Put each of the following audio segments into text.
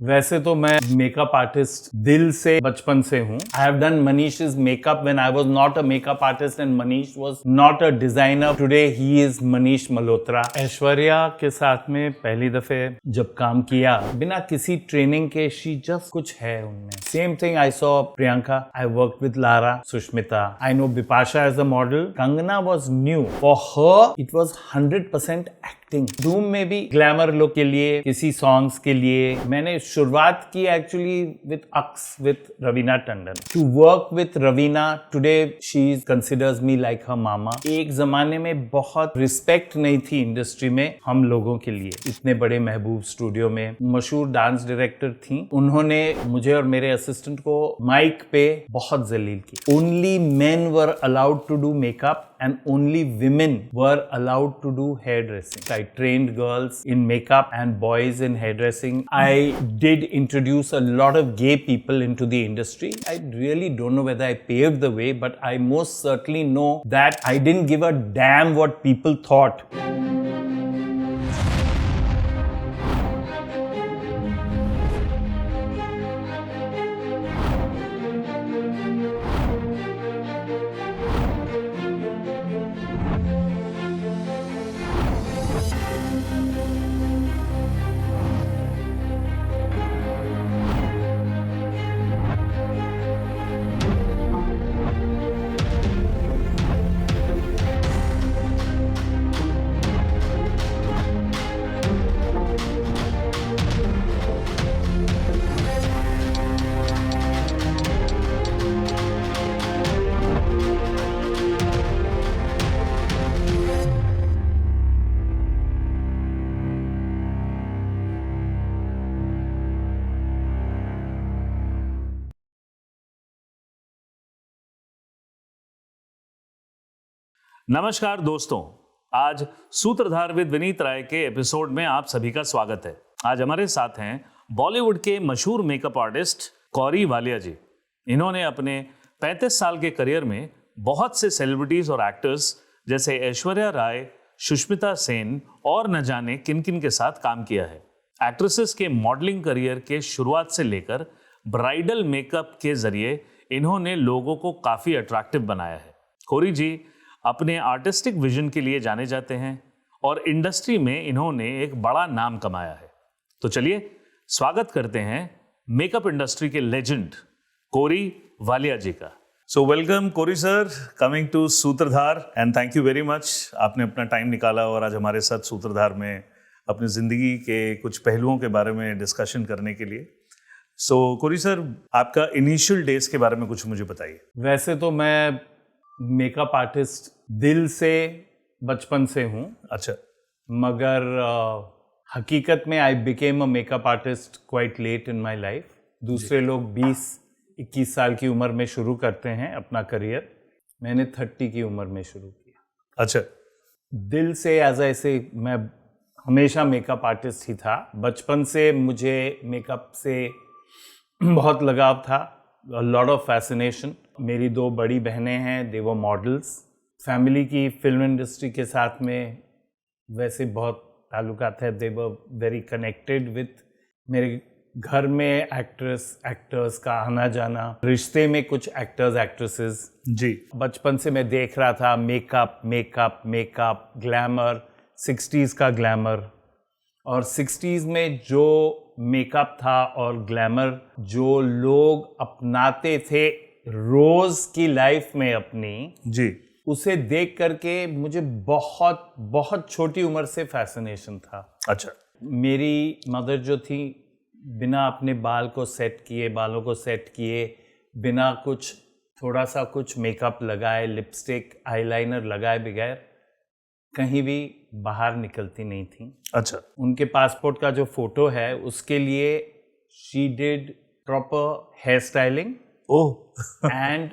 वैसे तो मैं मेकअप आर्टिस्ट दिल से बचपन से हूँ। I have done Manish's makeup when I was not a makeup artist and Manish was not a designer. Today he is Manish Malhotra. Aishwarya के साथ में पहली दफे जब काम किया बिना किसी ट्रेनिंग के, शी जस्ट कुछ है उनमें। Same thing I saw Priyanka, I work with Lara, Sushmita, I know Bipasha as a model. Kangana was new for her, it was 100% acting. Dhoom में भी ग्लैमर लुक के लिए, किसी सॉन्ग्स के लिए मैंने शुरुआत की actually with Aks with Raveena Tandon. To work with Raveena today she considers me like her mama. एक जमाने में बहुत रिस्पेक्ट नहीं थी इंडस्ट्री में हम लोगों के लिए। इतने बड़े महबूब स्टूडियो में मशहूर डांस डायरेक्टर थी, उन्होंने मुझे और मेरे असिस्टेंट को माइक पे बहुत जलील की। Only men were allowed to do makeup and only women were allowed to do hairdressing. I trained girls in makeup and boys in hairdressing. I did introduce a lot of gay people into the industry. I really don't know whether I paved the way, but I most certainly know that I didn't give a damn what people thought. नमस्कार दोस्तों, आज सूत्रधार with Vineet राय के episode में आप सभी का स्वागत है। आज हमारे साथ हैं बॉलीवुड के मशहूर मेकअप आर्टिस्ट कौरी वालिया जी। इन्होंने अपने 35 साल के करियर में बहुत से सेलिब्रिटीज और एक्टर्स जैसे ऐश्वर्या राय, सुष्मिता सेन और न जाने किन किन के साथ काम किया है। एक्ट्रेसेस के मॉडलिंग करियर के शुरुआत से लेकर ब्राइडल मेकअप के जरिए इन्होंने लोगों को काफी अट्रैक्टिव बनाया है। कौरी जी अपने आर्टिस्टिक विजन के लिए जाने जाते हैं और इंडस्ट्री में इन्होंने एक बड़ा नाम कमाया है। तो चलिए स्वागत करते हैं मेकअप इंडस्ट्री के लेजेंड कौरी वालिया जी का। सो वेलकम कौरी सर, कमिंग टू सूत्रधार and thank you very much. आपने अपना टाइम निकाला और आज हमारे साथ सूत्रधार में अपनी जिंदगी के कुछ पहलुओं के बारे में डिस्कशन करने के लिए। सो कौरी सर, आपका इनिशियल डेज के बारे में कुछ मुझे बताइए। वैसे तो मैं मेकअप आर्टिस्ट दिल से बचपन से हूँ। अच्छा। मगर हकीकत में I became a makeup artist quite late in my life. दूसरे लोग 20-21 साल की उम्र में शुरू करते हैं अपना करियर, मैंने 30 की उम्र में शुरू किया। अच्छा। दिल से एज ऐसे मैं हमेशा मेकअप आर्टिस्ट ही था। बचपन से मुझे मेकअप से बहुत लगाव था, a lot of fascination। मेरी 2 बड़ी बहनें हैं, they were models। फैमिली की फिल्म इंडस्ट्री के साथ में वैसे बहुत ताल्लुकात है, they were very connected with। मेरे घर में एक्टर्स का आना जाना, रिश्ते में कुछ एक्टर्स एक्ट्रेसेस जी। बचपन से मैं देख रहा था makeup makeup makeup, glamour, 60s का ग्लैमर। और 60s में जो मेकअप था और ग्लैमर जो लोग अपनाते थे रोज की लाइफ में अपनी, जी, उसे देख करके मुझे बहुत बहुत छोटी उम्र से फैसिनेशन था। अच्छा। मेरी मदर जो थी, बिना अपने बालों को सेट किए, बिना कुछ थोड़ा सा कुछ मेकअप लगाए, लिपस्टिक आईलाइनर लगाए बगैर कहीं भी बाहर निकलती नहीं थी। अच्छा। उनके पासपोर्ट का जो फोटो है उसके लिए she did proper hair styling and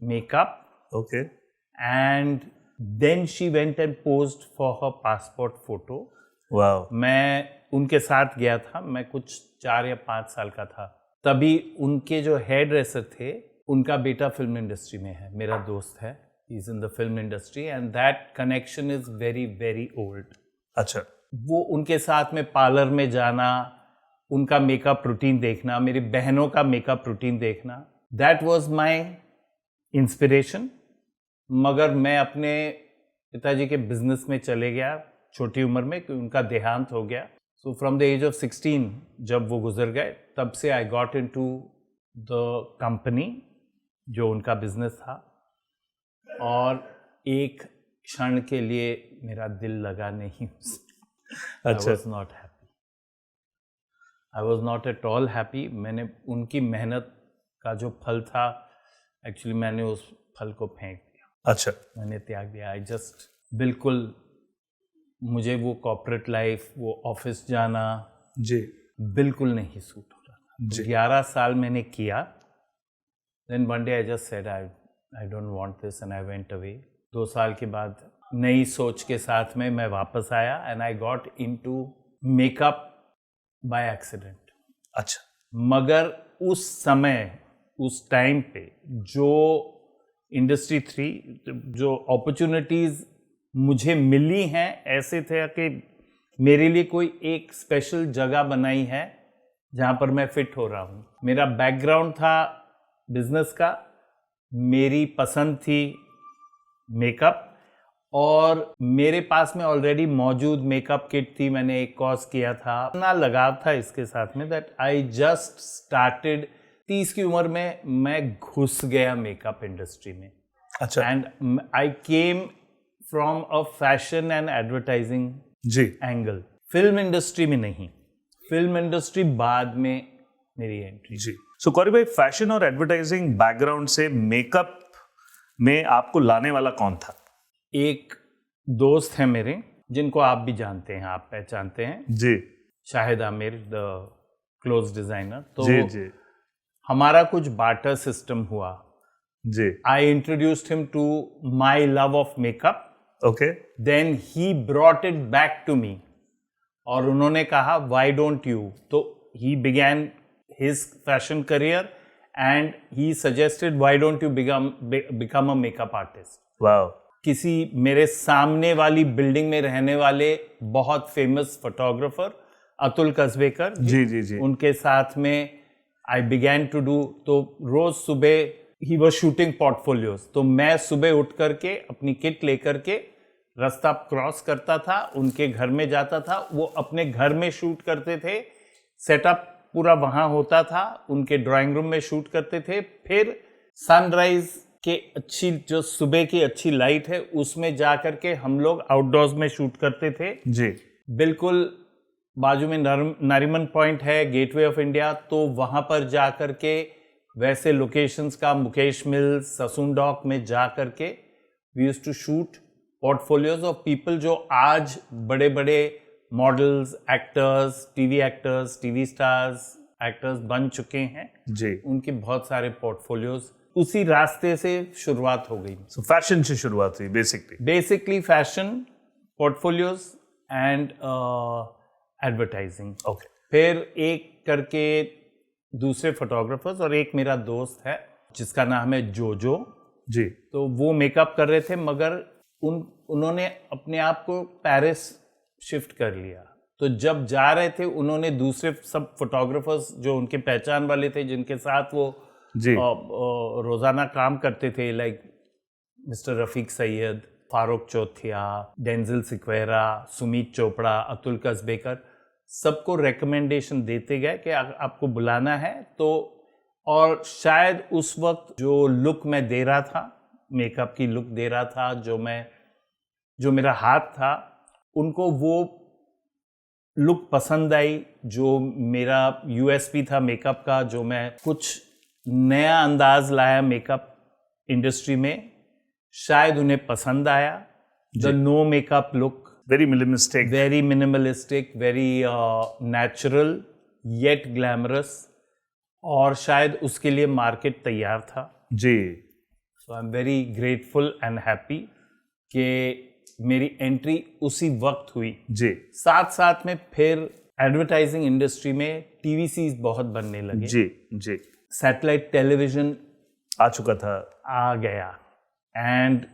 makeup, okay, and then she went and posed for her passport photo. Wow. मैं उनके साथ गया था, मैं कुछ 4 या 5 साल का था। तभी उनके जो हेयर ड्रेसर थे, उनका बेटा फिल्म इंडस्ट्री में है, मेरा दोस्त है, he is in the film industry and that connection is very very old. अच्छा। वो उनके साथ में पार्लर में जाना, उनका मेकअप रूटीन देखना, मेरी बहनों का मेकअप रूटीन देखना, दैट वाज माय इंस्पिरेशन। मगर मैं अपने पिताजी के बिजनेस में चले गया छोटी उम्र में, क्योंकि उनका देहांत हो गया। So from the age of 16 जब वो गुजर गए, तब से I got into the company, जो उनका बिजनेस था। और एक क्षण के लिए मेरा दिल लगा नहीं। अच्छा। I was not happy. I was not at all happy. मैंने उनकी मेहनत का जो फल था, एक्चुअली मैंने उस फल को फेंक दिया। अच्छा। मैंने त्याग दिया। आई जस्ट बिल्कुल, मुझे वो कॉर्पोरेट लाइफ, वो ऑफिस जाना जी बिल्कुल नहीं सूट हो रहा था। जी। 11 साल मैंने किया। Then one day I just said I don't want this and I went away. 2 साल के बाद नई सोच के साथ में मैं वापस आया and I got into makeup by accident. अच्छा। मगर उस समय, उस टाइम पे जो इंडस्ट्री थी, जो अपॉर्चुनिटीज मुझे मिली हैं, ऐसे थे कि मेरे लिए कोई एक स्पेशल जगह बनाई है जहाँ पर मैं फिट हो रहा हूँ। मेरा बैकग्राउंड था बिजनेस का, मेरी पसंद थी मेकअप, और मेरे पास में ऑलरेडी मौजूद मेकअप किट थी। मैंने एक कोर्स किया था, इतना लगाव था इसके साथ में दैट आई जस्ट स्टार्टेड। 30 की उम्र में मैं घुस गया मेकअप इंडस्ट्री में। अच्छा। And I came from a fashion and advertising जी एंगल, फिल्म इंडस्ट्री में नहीं। फिल्म इंडस्ट्री बाद में मेरी एंट्री। जी। सो कौरी भाई, फैशन और एडवर्टाइजिंग बैकग्राउंड से मेकअप में आपको लाने वाला कौन था? एक दोस्त है मेरे, जिनको आप भी जानते हैं, आप पहचानते हैं, जी Shahid Aamir, the cloth designer. तो जी जी हमारा कुछ बार्टर सिस्टम हुआ। जी। I introduced him to my love of makeup, okay. Then he brought it back to me, और उन्होंने कहा व्हाई डोंट यू। तो he began his fashion career and he suggested why don't you become a makeup artist. Wow. किसी मेरे सामने वाली building में रहने वाले बहुत फेमस फोटोग्राफर अतुल कसबेकर जी जी जी। उनके साथ में आई बिगैन टू डू। तो रोज सुबह ही वाज शूटिंग पोर्टफोलियोज, तो मैं सुबह उठ करके अपनी किट लेकर के रास्ता क्रॉस करता था, उनके घर में जाता था, वो अपने घर में शूट करते थे, सेटअप पूरा वहां होता था, उनके ड्राइंग रूम में शूट करते थे। फिर सनराइज के अच्छी, जो सुबह की अच्छी लाइट है, उसमें जा करके हम लोग आउटडोर्स में शूट करते थे। जी। बिल्कुल बाजू में नारीमन पॉइंट है, गेटवे ऑफ इंडिया, तो वहां पर जा करके वैसे लोकेशंस का, मुकेश मिल्स, ससून डॉक में जा करके we used to shoot portfolios of people जो आज बड़े बड़े models, actors, TV stars, actors बन चुके हैं। जी। उनके बहुत सारे पोर्टफोलियोज, उसी रास्ते से शुरुआत हो गई। सो फैशन से शुरुआत हुई basically fashion, portfolios and advertising. Okay. फिर एक करके दूसरे फोटोग्राफर्स, और एक मेरा दोस्त है जिसका नाम है जोजो जी। तो वो मेकअप कर रहे थे, मगर उन्होंने अपने आप को पेरिस शिफ्ट कर लिया। तो जब जा रहे थे, उन्होंने दूसरे सब फोटोग्राफर्स जो उनके पहचान वाले थे, जिनके साथ वो जी। रोजाना काम करते थे, लाइक मिस्टर रफीक सैयद, फारूक चौथिया, डेंजिल सिक्वेरा, सुमीत चोपड़ा, अतुल कसबेकर, सबको रिकमेंडेशन देते गए कि आपको बुलाना है। तो और शायद उस वक्त जो लुक मैं दे रहा था, मेकअप की लुक दे रहा था, जो मेरा हाथ था, उनको वो लुक पसंद आई, जो मेरा यूएसपी था मेकअप का, जो मैं कुछ नया अंदाज लाया मेकअप इंडस्ट्री में, शायद उन्हें पसंद आया। The no makeup look, very minimalistic, very natural yet glamorous, और शायद उसके लिए मार्केट तैयार था। जी। So I am very grateful and happy कि मेरी एंट्री उसी वक्त हुई। जी। साथ साथ में फिर एडवर्टाइजिंग इंडस्ट्री में टीवी सीरीज बहुत बनने लगे। जी जी। सैटेलाइट टेलीविजन आ चुका था, आ गया, एंड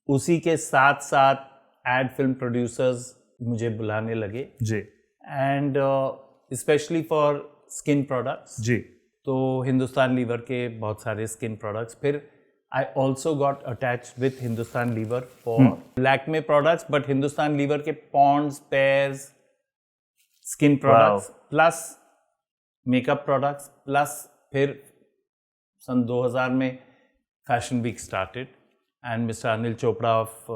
उसी के साथ साथ एड फिल्म प्रोड्यूसर्स मुझे बुलाने लगे। जी। And specially for skin products. जी तो हिंदुस्तान लीवर के बहुत सारे स्किन प्रोडक्ट्स। फिर I also got attached with Hindustan Lever for Lakme products, but Hindustan Lever के Pond's, Pears, skin products plus makeup products plus फिर सन 2000 में fashion week started and mister Anil Chopra of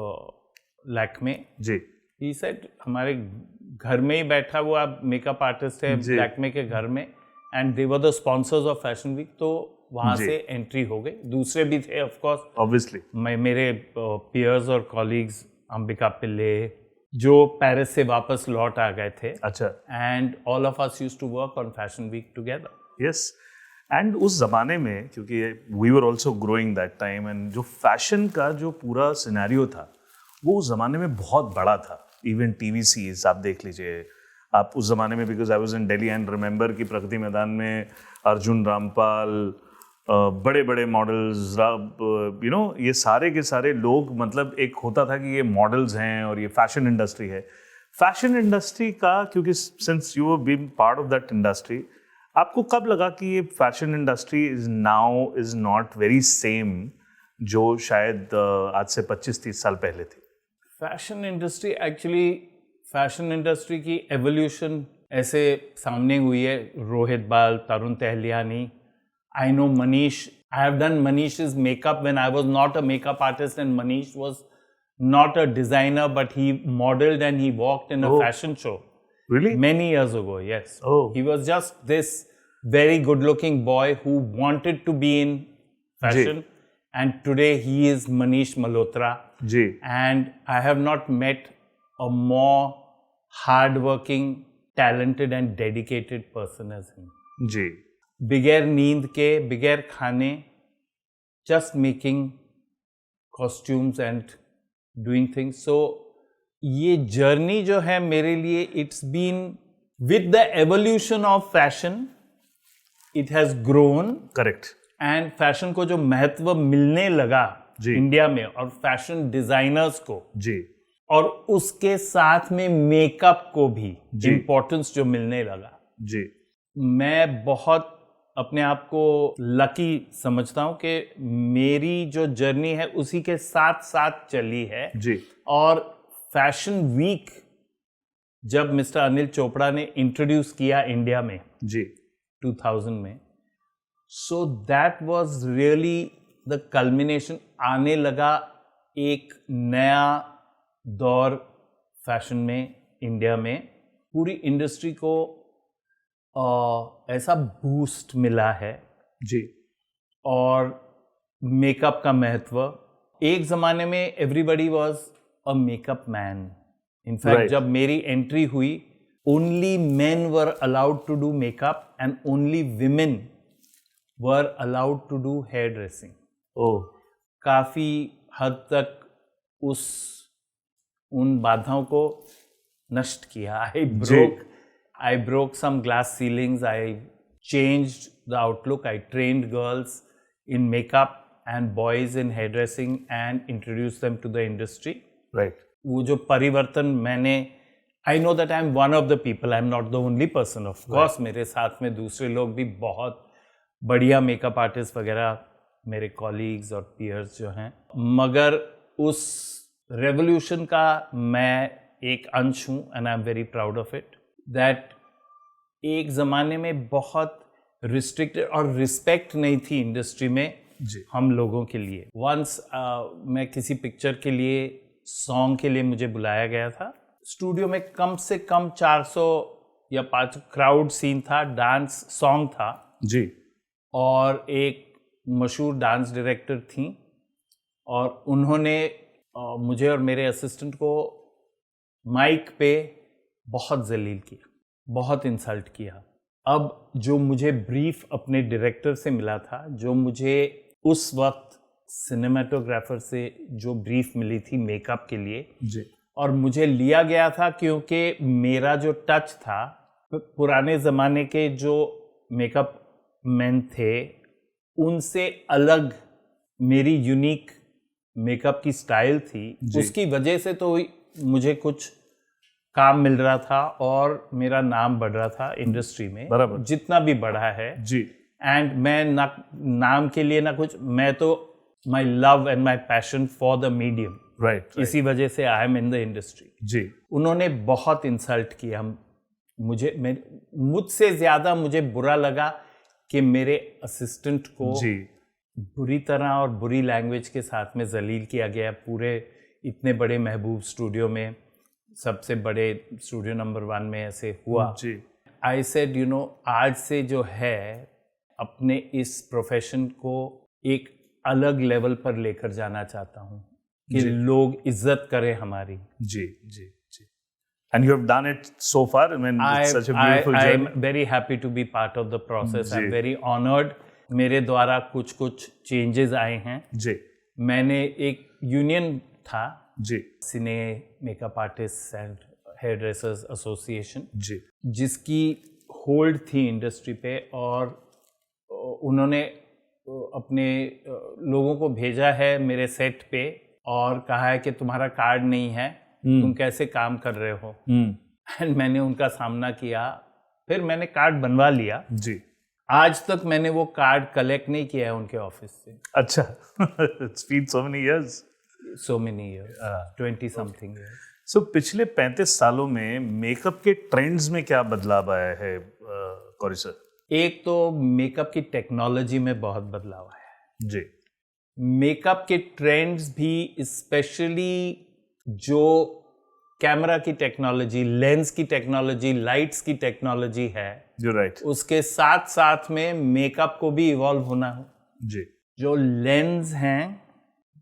Lakme, जी ही सेड हमारे घर में ही बैठा हुआ मेकअप आर्टिस्ट है लैक्मे के घर में, and they were the sponsors of fashion week. तो वहाँ से एंट्री हो गई। दूसरे भी थे ऑफ कोर्स, ऑब्वियसली मेरे पीयर्स और कॉलीग्स, अंबिका पिल्ले जो पेरिस से वापस लौट आ गए थे। अच्छा। And all of us used to work on fashion week together. Yes, and उस जमाने में क्योंकि we were also growing that time, and जो फैशन का जो पूरा सिनेरियो था वो उस जमाने में बहुत बड़ा था। इवन टीवी सीरीज आप देख लीजिए, आप उस जमाने में, because I was in Delhi and remember कि प्रगति मैदान में अर्जुन रामपाल, बड़े बड़े मॉडल्स, यू नो, ये सारे के सारे लोग, मतलब एक होता था कि ये मॉडल्स हैं और ये फैशन इंडस्ट्री है। फैशन इंडस्ट्री का, क्योंकि since you have been part of that industry, आपको कब लगा कि ये fashion industry is not very same जो शायद आज से 25-30 साल पहले थी? Fashion industry actually, fashion industry की एवोल्यूशन ऐसे सामने हुई है। रोहित बाल, तरुण Tahaliyani, I know Manish. I have done Manish's makeup when I was not a makeup artist, and Manish was not a designer, but he modeled and he walked in a fashion show. Really? Many years ago, yes. Oh. He was just this very good-looking boy who wanted to be in fashion, and today he is Manish Malhotra. Ji. And I have not met a more hard-working, talented and dedicated person as him. जी. बगैर नींद के, बगैर खाने, just making costumes and doing things. So ये journey जो है मेरे लिए, it's been with the evolution of fashion, it has grown. Correct. And fashion को जो महत्व मिलने लगा इंडिया में, और फैशन डिजाइनर्स को जी, और उसके साथ में मेकअप को भी इम्पोर्टेंस जो मिलने लगा जी, मैं बहुत अपने आप को लकी समझता हूं कि मेरी जो जर्नी है उसी के साथ साथ चली है जी। और फैशन वीक जब मिस्टर अनिल चोपड़ा ने इंट्रोड्यूस किया इंडिया में जी 2000 में, so that was really the culmination. आने लगा एक नया दौर फैशन में इंडिया में, पूरी इंडस्ट्री को ऐसा बूस्ट मिला है जी। और मेकअप का महत्व, एक ज़माने में everybody was a makeup man. In fact जब मेरी एंट्री हुई, only men were allowed to do makeup and only women were allowed to do hair dressing. काफ़ी हद तक उन बाधाओं को नष्ट किया। I broke some glass ceilings. I changed the outlook. I trained girls in makeup and boys in hairdressing and introduced them to the industry. Right. वो जो परिवर्तन मैंने, I know that I'm one of the people. I'm not the only person. Of course, मेरे साथ में दूसरे लोग भी बहुत बढ़िया मेकअप आर्टिस्ट वगैरह मेरे कॉलीग्स और पीयर्स जो हैं, मगर उस रेवोल्यूशन का मैं एक अंश हूँ and I am very proud of it. That एक ज़माने में बहुत रिस्ट्रिक्टेड और रिस्पेक्ट नहीं थी इंडस्ट्री में हम लोगों के लिए। वंस मैं किसी पिक्चर के लिए, सॉन्ग के लिए मुझे बुलाया गया था, स्टूडियो में कम से कम 400 या 500 क्राउड सीन था, डांस सॉन्ग था जी, और एक मशहूर डांस डायरेक्टर थी और उन्होंने मुझे और मेरे असिस्टेंट को माइक पे बहुत जलील किया, बहुत इंसल्ट किया। अब जो मुझे ब्रीफ अपने डायरेक्टर से मिला था, जो मुझे उस वक्त सिनेमेटोग्राफर से जो ब्रीफ मिली थी मेकअप के लिए जी, और मुझे लिया गया था क्योंकि मेरा जो टच था, पुराने ज़माने के जो मेकअप मैन थे उनसे अलग मेरी यूनिक मेकअप की स्टाइल थी, उसकी वजह से तो मुझे कुछ काम मिल रहा था और मेरा नाम बढ़ रहा था इंडस्ट्री में, बराबर। जितना भी बढ़ा है। जी। एंड मैं ना नाम के लिए ना कुछ, मैं तो my love and my passion for the medium, right. इसी वजह से I am in the industry. जी। उन्होंने बहुत इंसल्ट किया मुझसे ज्यादा मुझे बुरा लगा कि मेरे असिस्टेंट को जी। बुरी तरह और बुरी लैंग्वेज के साथ में जलील किया गया। पूरे इतने बड़े महबूब स्टूडियो में, सबसे बड़े स्टूडियो नंबर 1 में ऐसे हुआ। जी। आई सेड आज से जो है अपने इस प्रोफेशन को एक अलग लेवल पर लेकर जाना चाहता हूँ कि लोग इज्जत करें हमारी। जी जी जी। And you have done it so far. I mean, it's such a beautiful journey. I'm very happy to be part of the process. Ji. I'm very honored. मेरे द्वारा कुछ चेंजेस आए हैं। जी। मैंने एक यूनियन था, जी। Cine makeup artist and hairdressers association, जी। जिसकी होल्ड थी इंडस्ट्री पे, और उन्होंने अपने लोगों को भेजा है मेरे सेट पे और कहा है कि तुम्हारा कार्ड नहीं है, तुम कैसे काम कर रहे हो। एंड मैंने उनका सामना किया, फिर मैंने कार्ड बनवा लिया। जी। आज तक मैंने वो कार्ड कलेक्ट नहीं किया है उनके ऑफिस से। अच्छा। It's been so many years. So many years, 20 something years. So पिछले 35 सालों में मेकअप के ट्रेंड्स में क्या बदलाव आया है कौरी सर? एक तो मेकअप की टेक्नोलॉजी में बहुत बदलाव आया है। जी। मेकअप के ट्रेंड्स भी, स्पेशली जो कैमरा की टेक्नोलॉजी, लेंस की टेक्नोलॉजी, लाइट्स की टेक्नोलॉजी है, राइट, उसके साथ साथ में मेकअप को भी इवॉल्व होना है। जी। जो लेंस हैं,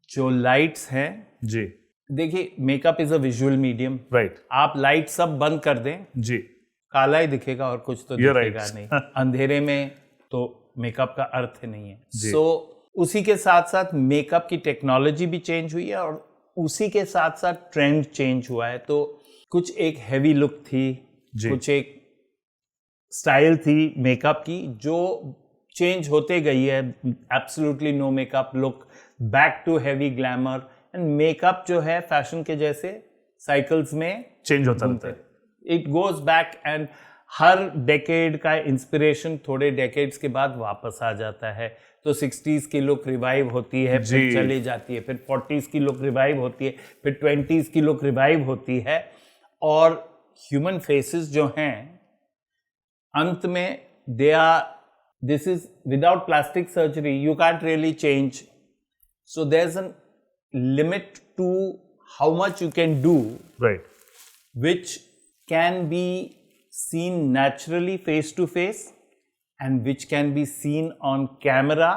जो लाइट्स हैं, जी। देखिए makeup is a visual medium. Right. आप लाइट सब बंद कर दें, जी, काला ही दिखेगा और कुछ तो You're दिखेगा right. नहीं। अंधेरे में तो मेकअप का अर्थ ही नहीं है। सो उसी के साथ साथ मेकअप की टेक्नोलॉजी भी चेंज हुई है और उसी के साथ साथ ट्रेंड चेंज हुआ है। तो कुछ एक हैवी लुक थी, कुछ एक स्टाइल थी मेकअप की जो चेंज होते गई है। Absolutely no makeup look, back to heavy glamour. And makeup जो है फैशन के जैसे साइकिल्स में चेंज होता रहता है। It goes back, and her decade का इंस्पिरेशन थोड़े डेकेड्स के बाद वापस आ जाता है। तो 60s की लुक रिवाइव होती है, फिर चली जाती है, फिर 40s की लुक रिवाइव होती है, फिर 20s की लुक रिवाइव होती है। और ह्यूमन फेसेस जो हैं अंत में this is without plastic surgery you can't really change, so there's a limit to how much you can do, right, which can be seen naturally face to face and which can be seen on camera.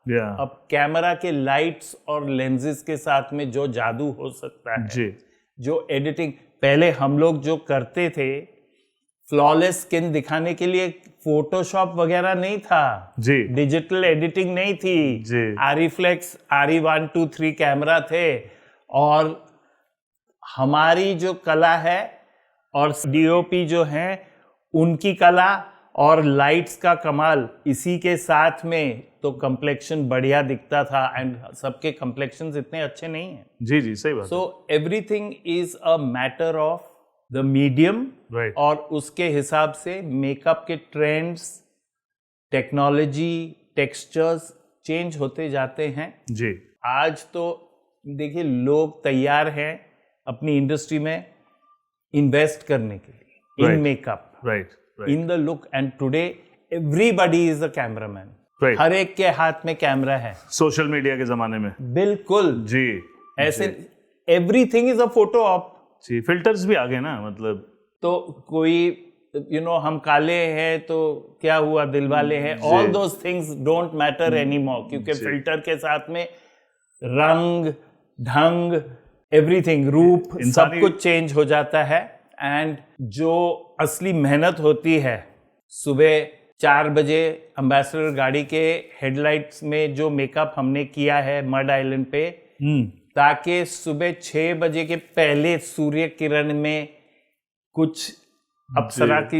अब camera के lights और lenses के साथ में जो जादू हो सकता है जी, जो एडिटिंग पहले हम लोग जो करते थे, फ्लॉलेस स्किन दिखाने के लिए फोटोशॉप वगैरह नहीं था जी, डिजिटल एडिटिंग नहीं थी जी, आरीफ्लेक्स, RE123 कैमरा थे। और हमारी जो कला है और DOP जो है उनकी कला और लाइट्स का कमाल, इसी के साथ में तो कम्प्लेक्शन बढ़िया दिखता था। एंड सबके कम्प्लेक्शंस इतने अच्छे नहीं हैं। जी जी, सही बात। So everything is a matter of the medium, Right. और उसके हिसाब से मेकअप के ट्रेंड्स, टेक्नोलॉजी, टेक्सचर्स चेंज होते जाते हैं। जी, आज तो देखिए लोग तैयार हैं अपनी इंडस्ट्री में इन्वेस्ट करने के लिए in makeup, right, in the look. And today everybody is a cameraman. Right. हर एक के हाथ में कैमरा है सोशल मीडिया के जमाने में। बिल्कुल जी, ऐसे everything is a photo op. जी, फिल्टर्स भी आ गए ना, मतलब तो कोई हम काले हैं तो क्या हुआ, दिल वाले हैं, all those things don't matter any more, क्योंकि फिल्टर के साथ में रंग ढंग, एवरीथिंग, रूप, सब कुछ चेंज हो जाता है। एंड जो असली मेहनत होती है, सुबह 4 बजे एम्बेसडर गाड़ी के हेडलाइट्स में जो मेकअप हमने किया है मड आइलैंड पे, ताकि सुबह 6 बजे के पहले सूर्य किरण में कुछ अप्सरा की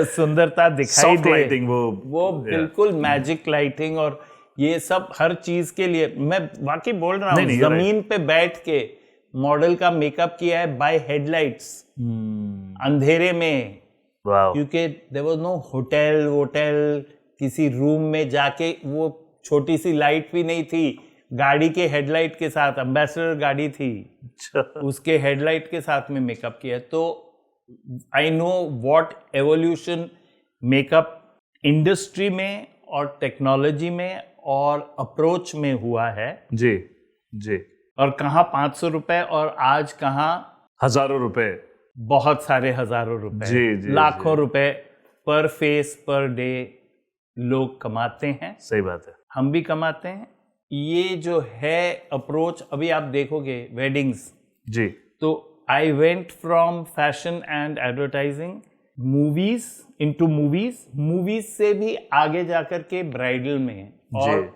सुंदरता दिखाई दे। लाइटिंग, वो बिल्कुल मैजिक लाइटिंग, और ये सब हर चीज के लिए मैं वाकई बोल रहा हूँ। जमीन पे बैठ के मॉडल का मेकअप किया है बाय हेडलाइट्स, अंधेरे में, वाओ, क्योंकि देयर वाज नो होटल किसी रूम में जाके, वो छोटी सी लाइट भी नहीं थी, गाड़ी के हेडलाइट के साथ, एम्बेसडर गाड़ी थी, उसके हेडलाइट के साथ में मेकअप किया। तो I know what evolution makeup industry में और टेक्नोलॉजी में और अप्रोच में हुआ है। जी जी। और कहाँ 500 रुपए और आज कहाँ हजारों रुपए, बहुत सारे हजारों रुपए, जी, जी, लाखों जी। रुपए पर फेस पर डे लोग कमाते हैं, सही बात है। हम भी कमाते हैं। ये जो है अप्रोच, अभी आप देखोगे वेडिंग्स, जी तो I went from fashion and advertising movies into movies से भी आगे जाकर के ब्राइडल में, और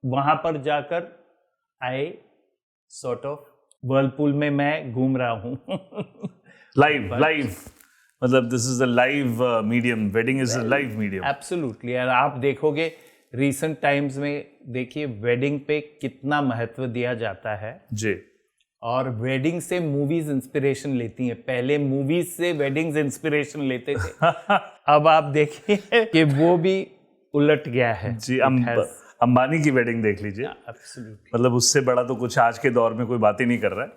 वहां पर जाकर आई सॉर्ट ऑफ वर्लपूल में मैं घूम रहा हूँ। लाइव मतलब this is a live medium, wedding is a live medium. Absolutely. और आप देखोगे रिसेंट टाइम्स में, देखिए वेडिंग पे कितना महत्व दिया जाता है जी। और वेडिंग से मूवीज इंस्पिरेशन लेती हैं। पहले मूवीज से वेडिंग्स इंस्पिरेशन लेते थे, अब आप देखिए कि वो भी उलट गया है जी। अंबानी की वेडिंग देख लीजिए, एब्सोल्युटली। मतलब उससे बड़ा तो कुछ आज के दौर में कोई बात ही नहीं कर रहा है।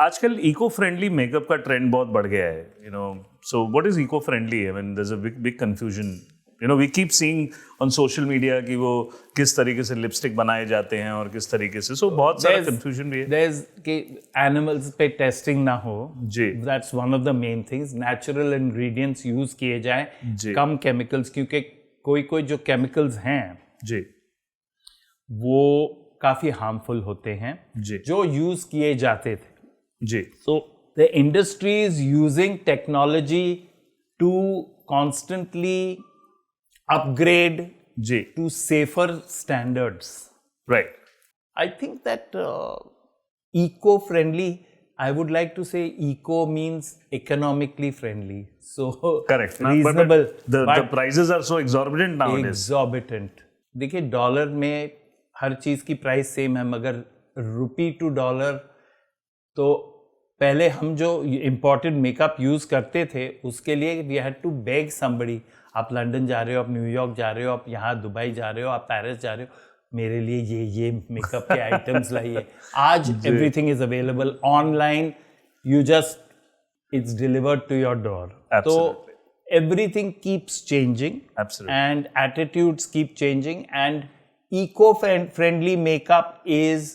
आजकल इको फ्रेंडली मेकअप का ट्रेंड बहुत बढ़ गया है, you know. So what is eco friendly? I mean there is a big confusion, you know. We keep seeing on social media कि वो किस तरीके से लिपस्टिक बनाए जाते हैं और किस तरीके से, सो बहुत सारा कंफ्यूजन भी है। There's कि एनिमल्स पे टेस्टिंग ना हो जी। That's one of the main things. Natural ingredients use किए जाएं, जी। कम केमिकल्स, क्योंकि कोई जो केमिकल्स हैं जी वो काफी हार्मफुल होते हैं जी जो यूज किए जाते थे। जी। So the industry is using technology to constantly upgrade जी to safer standards. Right. I think that eco-friendly, I would like to say eco means economically friendly. So correct, reasonable, the prices are so exorbitant nowadays. exorbitant. देखिए dollar में हर चीज की price same है, मगर रुपी two dollar, तो पहले हम जो इम्पोर्टेड मेकअप यूज करते थे उसके लिए we had to beg somebody. आप लंदन जा रहे हो, आप न्यूयॉर्क जा रहे हो, आप यहाँ दुबई जा रहे हो, आप पेरिस जा रहे हो, मेरे लिए ये मेकअप के आइटम्स लाइए। आज everything is available online, you just it's delivered to your door. तो everything keeps changing. Absolutely. And attitudes keep changing, and eco-friendly makeup is,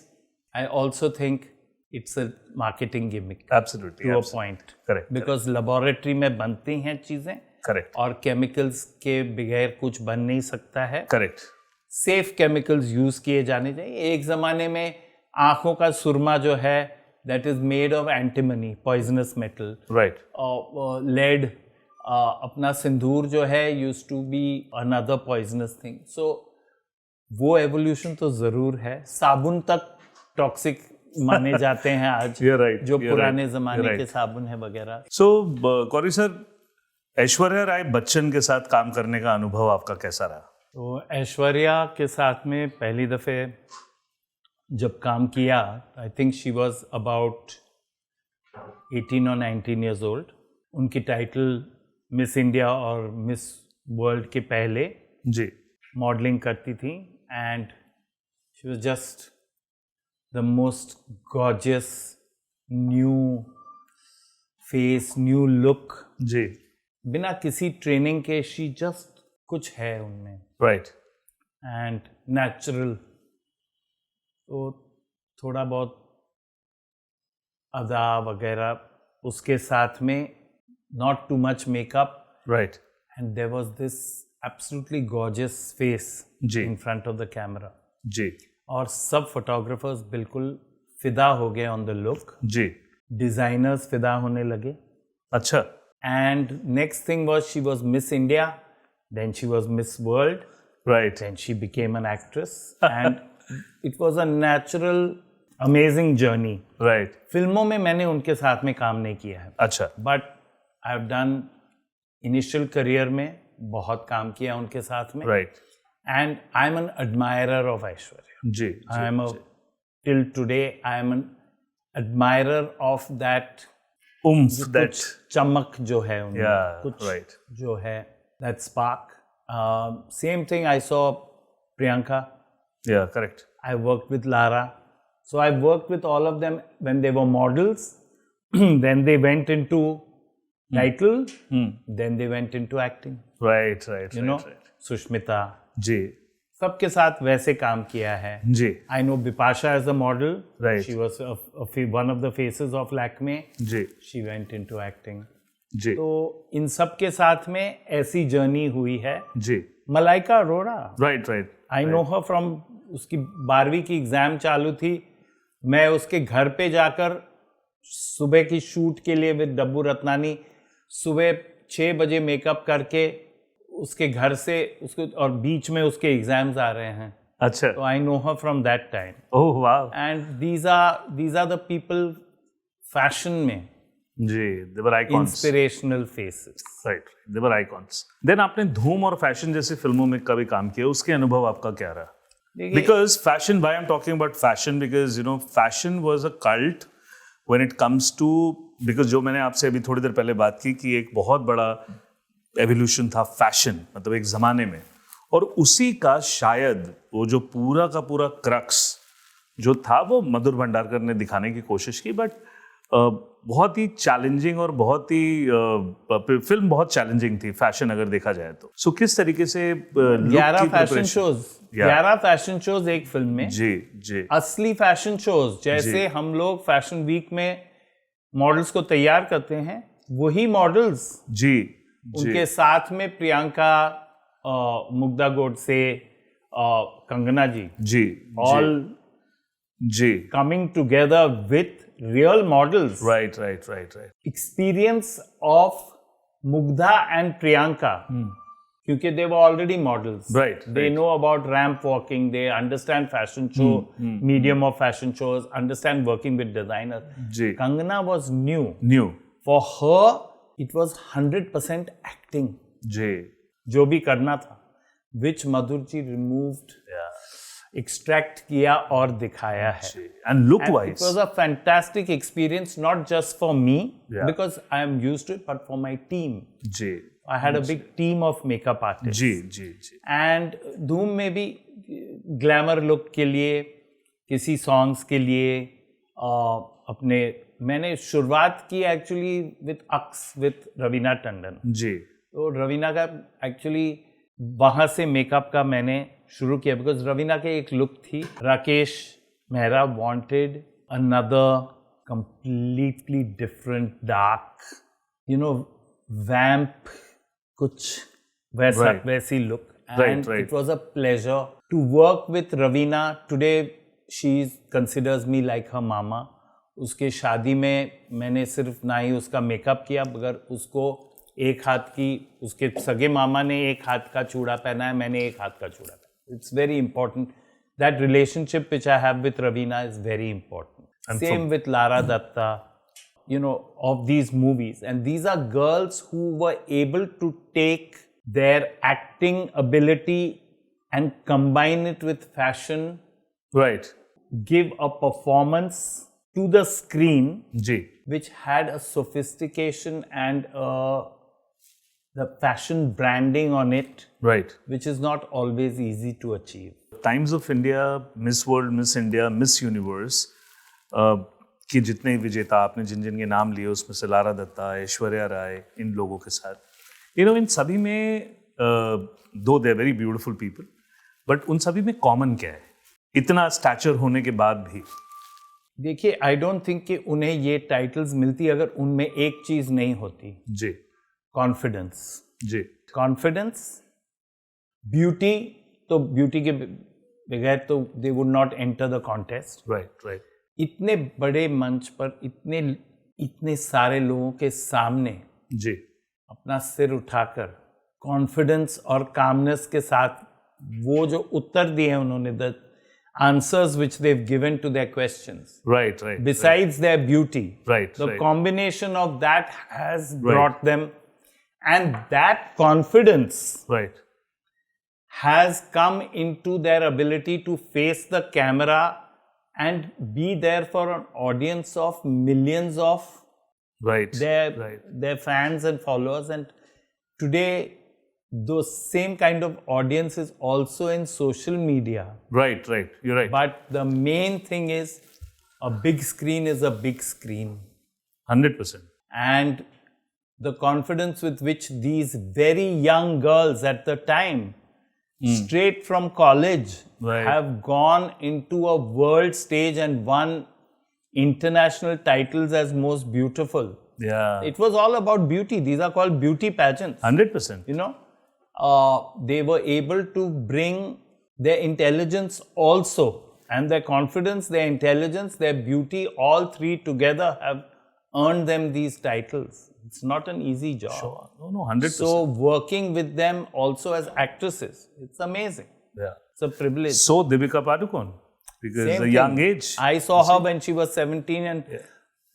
I also think it's a marketing gimmick. Absolutely. To a point. Correct. Because laboratory में बनती हैं चीजें, Correct. और chemicals के बगैर कुछ बन नहीं सकता है। Correct. Safe chemicals use किए जाने चाहिए। एक जमाने में आंखों का सुरमा जो है, that is made of antimony, poisonous metal. Right. Lead, अपना सिंदूर जो है used to be another poisonous thing. So वो एवोल्यूशन तो जरूर है। साबुन तक टॉक्सिक माने जाते हैं आज। You're right. जो You're पुराने right. जमाने You're के right. साबुन है वगैरह। सो कौरी सर, ऐश्वर्या राय बच्चन के साथ काम करने का अनुभव आपका कैसा रहा? तो ऐश्वर्या के साथ में पहली दफे जब काम किया, I think she was about 18 और 19 years old। उनकी टाइटल मिस इंडिया और मिस वर्ल्ड के पहले जी मॉडलिंग करती थी, and she was just the most gorgeous, new face, new look, जी। बिना किसी ट्रेनिंग के। शी जस्ट कुछ है उनमें, राइट। And natural. तो थोड़ा बहुत अदा वगैरह उसके साथ में, not too much makeup, right. and there was this absolutely gorgeous face जी। in front of the camera. जी और सब फोटोग्राफर्स बिल्कुल फिदा हो गए ऑन द लुक, जी। डिजाइनर्स फिदा होने लगे। अच्छा। And next thing was she was Miss India, then she was Miss World, right. Then she became an actress, and it was a natural amazing journey. Right. फिल्मों में मैंने उनके साथ में काम नहीं किया है, अच्छा। But I have done initial career में बहुत काम किया उनके साथ में। Right. And I am an admirer of Aishwarya. जी I am till today I am an admirer of that that कुछ चमक जो है उनमें, Yeah, कुछ right. जो है, that spark. Same thing I saw Priyanka. yeah, correct. I worked with Lara. So I worked with all of them when they were models. Then they went into title. Then they went into acting. right You know, Sushmita. जी सबके साथ वैसे काम किया है. जी I know Bipasha as a model. Right. She was one of the faces of Lakme. Ji She went into acting. जी तो इन सब के साथ में ऐसी जर्नी हुई है. जी Malaika Arora. Right I know her from, उसकी 12वीं की एग्जाम चालू थी, मैं उसके घर पे जाकर सुबह की शूट के लिए विद डब्बू रत्नानी सुबह 6 बजे मेकअप करके उसके घर से उसको, और बीच में उसके एग्जाम्स आ रहे हैं. अच्छा तो I know her from that time. Oh वाह and these are the people fashion में जी they were icons inspirational faces. Right they were icons. Then आपने धूम और फैशन जैसी फिल्मों में कभी काम किया, उसके अनुभव आपका क्या रहा? Because fashion, why I'm talking about fashion, because you know fashion was a cult when it comes to, because जो मैंने आपसे अभी थोड़ी देर पहले बात की कि एक बहुत बड़ा एवोल्यूशन था फैशन, मतलब एक जमाने में, और उसी का शायद वो जो पूरा का पूरा क्रक्स जो था वो मधुर भंडारकर ने दिखाने की कोशिश की. बट बहुत ही चैलेंजिंग और बहुत ही फिल्म बहुत चैलेंजिंग थी फैशन अगर देखा जाए तो. सो किस तरीके से 11 फैशन शोज, 11 फैशन शोज एक फिल्म में. जी जी असली फैशन शोज जैसे हम लोग फैशन वीक में मॉडल्स को तैयार करते हैं, वही मॉडल्स जी उनके साथ में प्रियंका, मुग्धा गोडसे, कंगना जी, जी ऑल जी coming together with real models. right. Experience of Mugdha and Priyanka, क्योंकि they were already models. Right, They right. know about ramp walking. They understand fashion show, medium of fashion shows. Understand working with designers. जी Kangana was new. New For her, it was 100% acting. जी जो भी करना था, which Madhur ji removed, extract किया और दिखाया है. and look And wise it was a fantastic experience, not just for me, Yeah. because I am used to it, but for my team. Ji I had a big team of makeup artists. जी जी जी And धूम में भी glamour look के लिए, किसी songs के लिए, अपने मैंने शुरुआत की actually with Aks with Raveena Tandon. जी तो रवीना का एक्चुअली वहाँ से मेकअप का मैंने शुरू किया, बिकॉज रवीना के एक लुक थी, Rakesh Mehra wanted another completely different dark, you know, vamp, कुछ वैसा Right. वैसी look. Right, right. It was a pleasure to work with Ravina. Today she considers me like her mama. उसके शादी में मैंने सिर्फ ना ही उसका मेकअप किया, मगर उसको एक हाथ की, उसके सगे मामा ने एक हाथ का चूड़ा पहना है, मैंने एक हाथ का चूड़ा पहना. It's very important. That relationship which I have with Ravina is very important. And Same with Lara Datta, you know, of these movies. And these are girls who were able to take their acting ability and combine it with fashion, right give a performance to the screen जी which had a sophistication and the fashion branding on it, right. which is not always easy to achieve. Times of India, miss world, miss India, miss universe के जितने विजेता आपने जिन जिन के नाम लिए, उसमें से लारा दत्ता, ऐश्वर्या राय, इन लोगों के साथ, यू नो, इन सभी में दो they very beautiful people, but उन सभी में कॉमन क्या है इतना स्टैचर होने के बाद भी? देखिए, आई डोंट थिंक कि उन्हें ये टाइटल्स मिलती अगर उनमें एक चीज नहीं होती. जी कॉन्फिडेंस. जी कॉन्फिडेंस, ब्यूटी. तो ब्यूटी के बगैर तो they would not enter the contest. Right right. इतने बड़े मंच पर इतने सारे लोगों के सामने जी अपना सिर उठाकर कॉन्फिडेंस और कामनेस के साथ वो जो उत्तर दिए उन्होंने, the answers which they have given to their questions, right right, besides their beauty, Right, the right. combination of that has brought them, and that confidence right has come into their ability to face the camera and be there for an audience of millions of Right. their fans and followers. And today, those same kind of audience is also in social media. Right. You're right. But the main thing is, a big screen is a big screen. 100%. And the confidence with which these very young girls at the time, straight from college, Right. have gone into a world stage and won international titles as most beautiful. Yeah. It was all about beauty. These are called beauty pageants. 100%. You know, they were able to bring their intelligence also, and their confidence, their intelligence, their beauty, all three together have earned them these titles. It's not an easy job. Sure. No, 100%. So working with them also as actresses, it's amazing. yeah. It's a privilege. So Deepika Padukone, because Same a thing. young age. I saw her when she was 17 and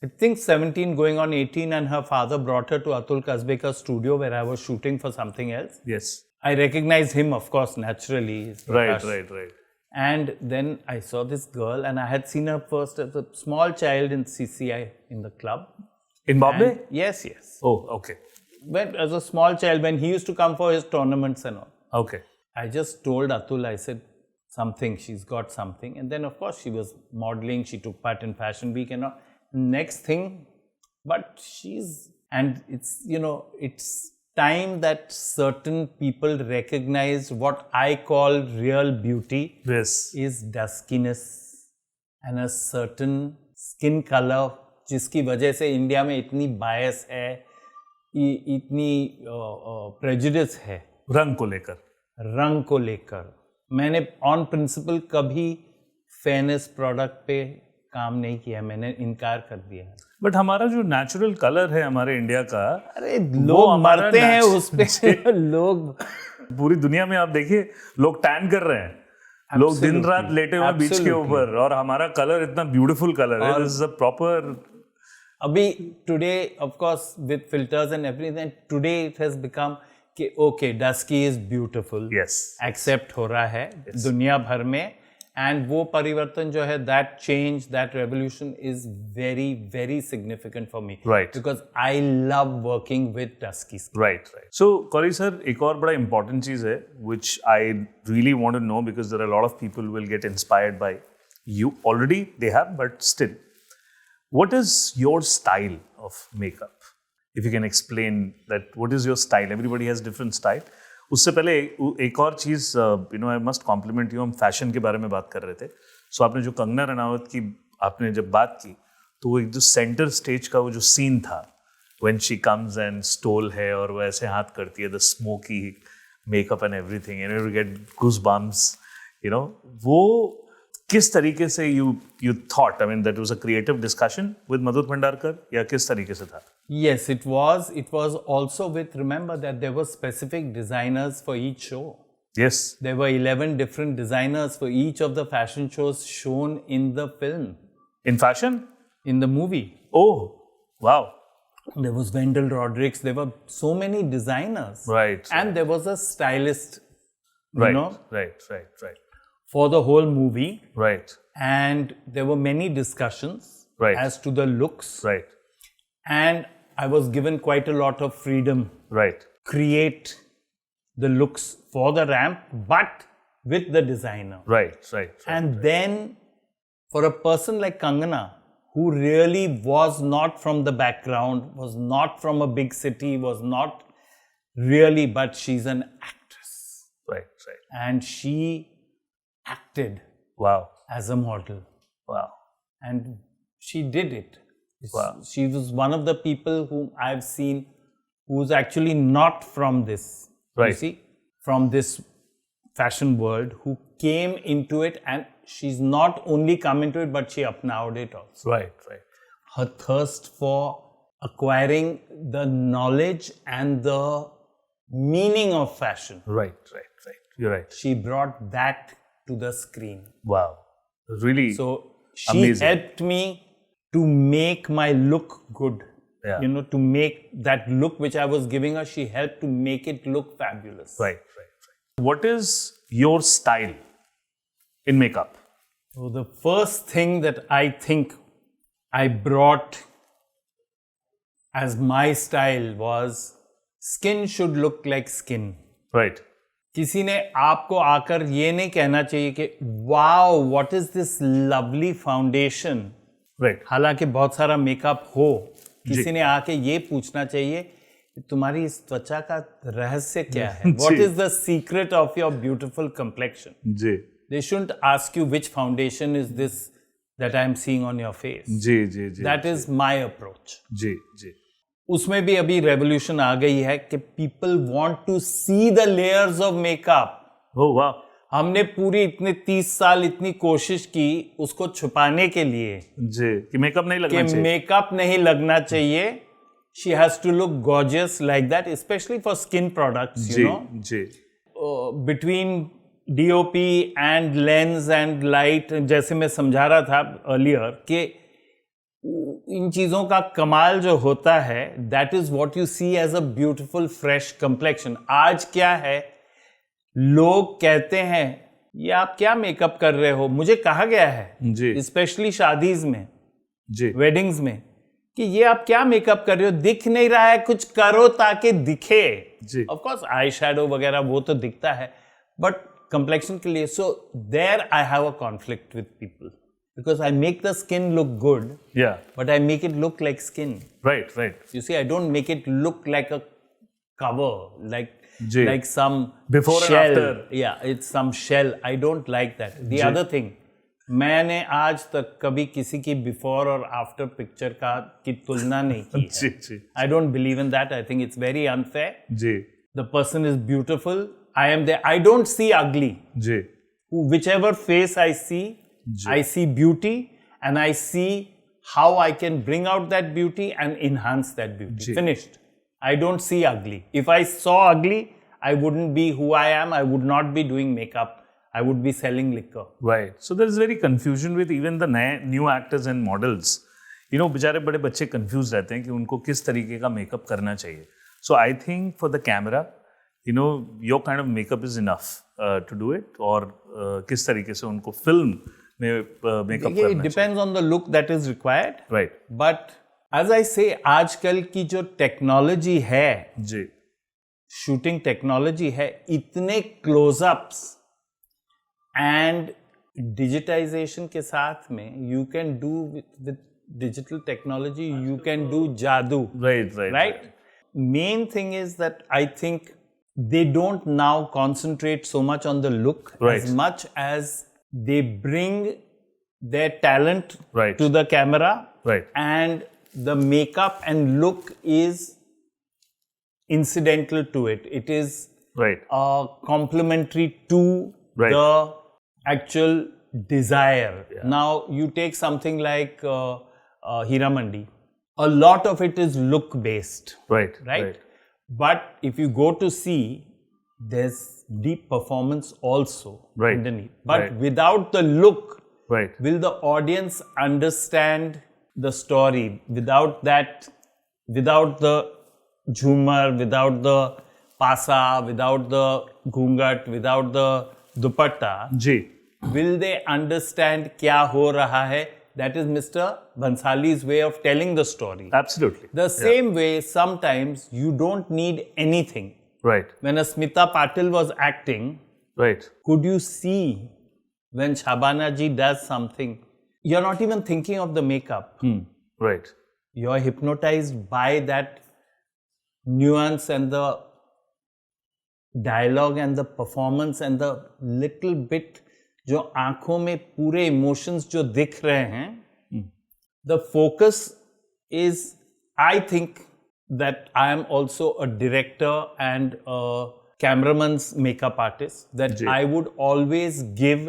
I think 17 going on 18, and her father brought her to Atul Kasbekar's studio where I was shooting for something else. Yes. I recognized him, of course, naturally. He's Prakash. Right. And then I saw this girl, and I had seen her first as a small child in CCI in the club. In Bombay? And yes. Oh, okay. When, as a small child, when he used to come for his tournaments and all, Okay. I just told Atul, I said, she's got something. And then, of course, she was modeling, she took part in Fashion Week and all. Next thing, but and it's, it's time that certain people recognized what I call real beauty Yes. is duskiness and a certain skin color, जिसकी वजह से India में इतनी बायस है, इतनी prejudice है रंग को लेकर मैंने ऑन प्रिंसिपल कभी फेयरनेस प्रोडक्ट पे काम नहीं किया, मैंने इनकार कर दिया है. बट हमारा जो नेचुरल कलर है हमारे इंडिया का, अरे लोग मरते हैं उस पे लोग पूरी दुनिया में आप देखिए लोग टैन कर रहे हैं. लोग दिन रात लेटे हुए बीच के ऊपर, और हमारा कलर इतना ब्यूटीफुल कलर है. This is a proper. अभी today of course with filters and everything, today it has become कि okay dusky is beautiful, accept हो रहा है दुनिया भर में. एंड वो परिवर्तन जो है, that change, that revolution is very very significant for me, because I love working with dusky. Right. So कौरी सर, एक और बड़ा इंपॉर्टेंट चीज है which I really want to know, because there are lot of people will get inspired by you. Already they have, but still, what is your style of makeup? If you can explain that, what is your style? Everybody has different style. उससे पहले एक और चीज, I must compliment you. हम fashion के बारे में बात कर रहे थे. So आपने जो कंगना रनावत की आपने जब बात की, तो वो एक जो सेंटर स्टेज का वो जो सीन था, when she comes and stole है और वो ऐसे हाथ करती है, the smoky makeup and everything, you get goosebumps, वो किस तरीके से you thought? I mean, that was a creative discussion with Madhur Bhandarkar, या किस तरीके से था? Yes, it was. It was also with, remember that there were specific designers for each show. Yes. There were 11 different designers for each of the fashion shows shown in the film. In fashion? In the movie. Oh, wow. There was Wendell Rodrigues. There were so many designers. Right. And there was a stylist, Right. for the whole movie. Right. And there were many discussions as to the looks. Right. And I was given quite a lot of freedom. Right. Create the looks for the ramp, but with the designer. Right. And then for a person like Kangana, who really was not from the background, was not from a big city, was not really, but she's an actress. Right. And she acted as a model. Wow. And she did it. Wow. She was one of the people whom I've seen who's actually not from this. Right. You see, from this fashion world, who came into it, and she's not only come into it, but she upnowed it also. Right. Her thirst for acquiring the knowledge and the meaning of fashion. Right. You're right. She brought that to the screen. Wow. Really. So she amazing. helped me to make my look good. Yeah. To make that look which I was giving her, she helped to make it look fabulous. Right. What is your style in makeup? So the first thing that I think I brought as my style was skin should look like skin. Right किसी ने आपको आकर ये नहीं कहना चाहिए कि wow what is this lovely foundation, right हालांकि बहुत सारा मेकअप हो, किसी ने आके ये पूछना चाहिए कि तुम्हारी इस त्वचा का रहस्य क्या है, what is the secret of your beautiful complexion. जी They shouldn't ask you which foundation is this that I am seeing on your face. जी जी जी That is my approach. जी जी उसमें भी अभी रेवोल्यूशन आ गई है कि people want to see the layers of makeup. ओ वाह हमने पूरी इतने 30 साल इतनी कोशिश की उसको छुपाने के लिए जी कि मेकअप नहीं लगना कि चाहिए. मेकअप नहीं लगना चाहिए. She has to look gorgeous like that, especially for skin products, ji you know. Ji Between DOP and lens and light, जैसे मैं समझा रहा था earlier कि इन चीज़ों का कमाल जो होता है that is what you see as a beautiful fresh complexion. आज क्या है, लोग कहते हैं ये आप क्या मेकअप कर रहे हो, मुझे कहा गया है जी स्पेशली शादीज में, जी वेडिंग्स में, कि ये आप क्या मेकअप कर रहे हो, दिख नहीं रहा है, कुछ करो ताकि दिखे. जी. ऑफ कोर्स आई शेडो वगैरह वो तो दिखता है, बट कंप्लेक्शन के लिए. So there I have a conflict with people because I make the skin look good या but I make it look like skin. Right right You see, I don't make it look like a cover, Ji. like some Before and shell. after. Yeah, it's some shell. I don't like that. The other thing, मैंने आज तक कभी किसी की before और after picture की तुलना नहीं की जी है. जी I don't believe in that. I think it's very unfair. Ji The person is beautiful. I am there. I don't see ugly. Ji Whichever face I see, I see beauty and I see how I can bring out that beauty and enhance that beauty. Ji. Finished. I don't see ugly. If I saw ugly, I wouldn't be who I am. I would not be doing makeup. I would be selling liquor. Right. So there is very confusion with even the new actors and models. You know, बेचारे बड़े बच्चे confused रहते हैं कि उनको किस तरीके का मेकअप करना चाहिए. So I think for the camera, you know, your kind of makeup is enough to do it. और किस तरीके से उनको फिल्म में मेकअप करना It depends on the look that is required. Right. But as I say, आजकल की जो टेक्नोलॉजी है, जी शूटिंग टेक्नोलॉजी है, इतने क्लोजअप्स एंड डिजिटाइजेशन के साथ में you can do with digital technology, you can do जादू. Right right Right? Main thing is that I think they don't now concentrate so much on the look Right. as much as they bring their talent Right. to the camera, Right. and the makeup and look is incidental to it. It is right complementary to Right. the actual desire. Now you take something like Hira Mandi. A lot of it is look based, right right? But if you go to see, there's deep performance also Right. underneath. But Right. without the look, right will the audience understand the story? Without that, without the jhumar, without the pasa, without the ghungat, without the dupatta, जी will they understand क्या हो रहा है? That is Mr. Bansali's way of telling the story. absolutely The same way, sometimes you don't need anything. right When Smita Patil was acting, right could you see when Shabana ji does something, you're not even thinking of the makeup. right You're hypnotized by that nuance and the dialogue and the performance and the little bit जो आंखों में पूरे emotions जो दिख रहे हैं, the focus is, I think that I am also a director and a cameraman's makeup artist, that ji. I would always give